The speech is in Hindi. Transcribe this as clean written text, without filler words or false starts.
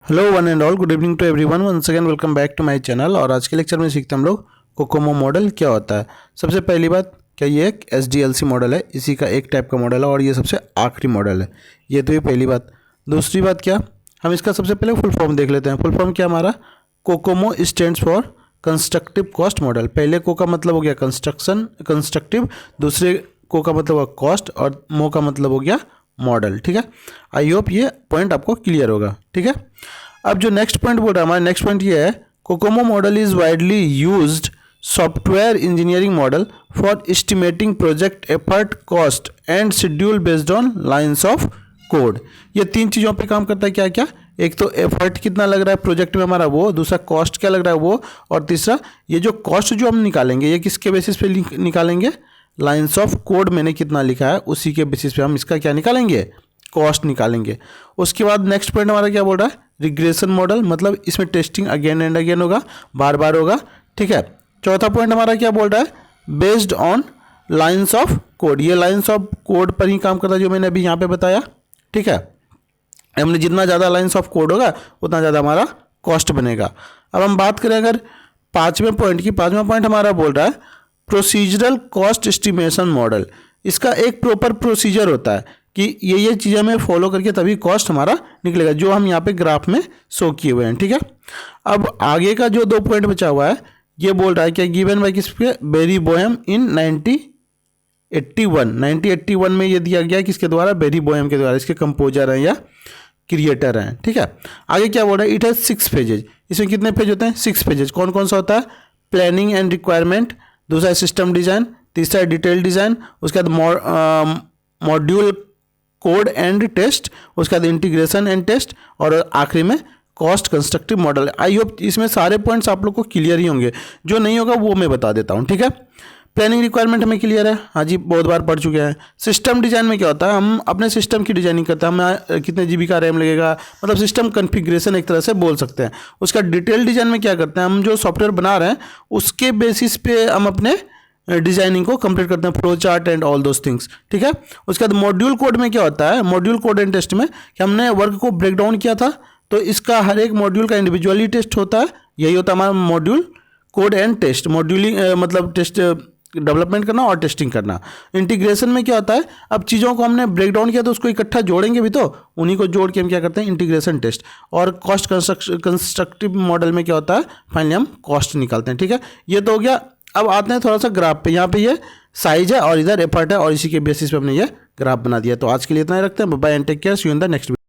Hello one and all, good evening to everyone. Once again welcome back to my channel. और आज के लेक्चर में सीखते हैं हम लोग कोकोमो मॉडल क्या होता है। सबसे पहली बात, क्या ये एक एसडीएलसी मॉडल है, इसी का एक टाइप का मॉडल है और ये सबसे आखिरी मॉडल है। ये तो ये पहली बात। दूसरी बात, क्या हम इसका सबसे पहले फुल फॉर्म देख लेते हैं। फुल फॉर्म क्या हमारा, Kokomo stands for constructive cost model. पहले को का मतलब हो गया कंस्ट्रक्टिव, दूसरे को का मतलब हुआ कॉस्ट और मो का मतलब हो गया मॉडल। ठीक है, आई होप ये पॉइंट आपको क्लियर होगा। ठीक है, अब जो नेक्स्ट पॉइंट बोल रहा है, हमारा नेक्स्ट पॉइंट ये है, Kokomo model is widely used software engineering model for estimating project effort, cost and schedule based on lines of code. ये तीन चीज़ों पे काम करता है। क्या क्या, एक तो एफर्ट कितना लग रहा है प्रोजेक्ट में हमारा वो, दूसरा कॉस्ट क्या लग रहा है वो, और तीसरा ये जो कॉस्ट जो हम निकालेंगे ये किसके बेसिस पे निकालेंगे, लाइंस ऑफ कोड मैंने कितना लिखा है उसी के बेसिस पे हम इसका क्या निकालेंगे, कॉस्ट निकालेंगे। उसके बाद नेक्स्ट पॉइंट हमारा क्या बोल रहा है, रिग्रेशन मॉडल, मतलब इसमें टेस्टिंग अगेन एंड अगेन होगा, बार बार होगा। ठीक है, चौथा पॉइंट हमारा क्या बोल रहा है, based on lines of code. ये लाइंस ऑफ कोड पर ही काम करता है जो मैंने अभी यहाँ पे बताया। ठीक है, हमने जितना ज़्यादा लाइंस ऑफ कोड होगा उतना ज़्यादा हमारा कॉस्ट बनेगा। अब हम बात करें अगर पाँचवें पॉइंट की, पाँचवा पॉइंट हमारा बोल रहा है प्रोसीजरल कॉस्ट एस्टिमेशन मॉडल। इसका एक प्रॉपर प्रोसीजर होता है कि ये चीज़ें हमें फॉलो करके तभी कॉस्ट हमारा निकलेगा, जो हम यहाँ पे ग्राफ में शो किए हुए हैं। ठीक है, अब आगे का जो दो पॉइंट बचा हुआ है ये बोल रहा है कि गिवन बाय किस पे, बेरी बोहेम इन 1981 में ये दिया गया किसके द्वारा, बेरी बोहेम के द्वारा। इसके कंपोजर हैं या क्रिएटर हैं। ठीक है, आगे क्या बोल रहा है, इट हैज 6 पेजेज। इसमें कितने पेज होते हैं, 6 पेजेज। कौन कौन सा होता है, प्लानिंग एंड रिक्वायरमेंट, दूसरा है सिस्टम डिज़ाइन, तीसरा है डिटेल डिज़ाइन, उसके बाद मॉड्यूल कोड एंड टेस्ट, उसके बाद इंटीग्रेशन एंड टेस्ट, और आखिरी में cost constructive model. I hope इसमें सारे पॉइंट्स आप लोग को क्लियर ही होंगे, जो नहीं होगा वो मैं बता देता हूँ। ठीक है, प्लानिंग रिक्वायरमेंट हमें क्लियर है, हाँ जी, बहुत बार पढ़ चुके हैं। सिस्टम डिजाइन में क्या होता है, हम अपने सिस्टम की डिजाइनिंग करते हैं, हमें कितने जीबी का रैम लगेगा, मतलब सिस्टम कॉन्फ़िगरेशन एक तरह से बोल सकते हैं। उसका डिटेल डिजाइन में क्या करते हैं, हम जो सॉफ्टवेयर बना रहे हैं उसके बेसिस पे हम अपने डिजाइनिंग को कंप्लीट करते हैं, flow chart and all those things. ठीक है, उसके बाद मॉड्यूल कोड में क्या होता है, मॉड्यूल कोड एंड टेस्ट में कि हमने वर्क को ब्रेक डाउन किया था तो इसका हर एक मॉड्यूल का इंडिविजुअली टेस्ट होता है। यही होता है हमारा मॉड्यूल कोड एंड टेस्ट। मॉड्यूलिंग मतलब टेस्ट डेवलपमेंट करना और टेस्टिंग करना। इंटीग्रेशन में क्या होता है, अब चीज़ों को हमने ब्रेक डाउन किया तो उसको इकट्ठा जोड़ेंगे भी, तो उन्हीं को जोड़ के हम क्या करते हैं, इंटीग्रेशन टेस्ट। और कॉस्ट कंस्ट्रक्टिव मॉडल में क्या होता है, फाइनली हम कॉस्ट निकालते हैं। ठीक है, ये तो हो गया। अब आते हैं थोड़ा सा ग्राफ पे। यहाँ पे ये साइज है और इधर एफर्ट है और इसी के बेसिस पे हमने ये ग्राफ बना दिया। तो आज के लिए इतना ही रखते हैं। Bye and take care, see you in the next video.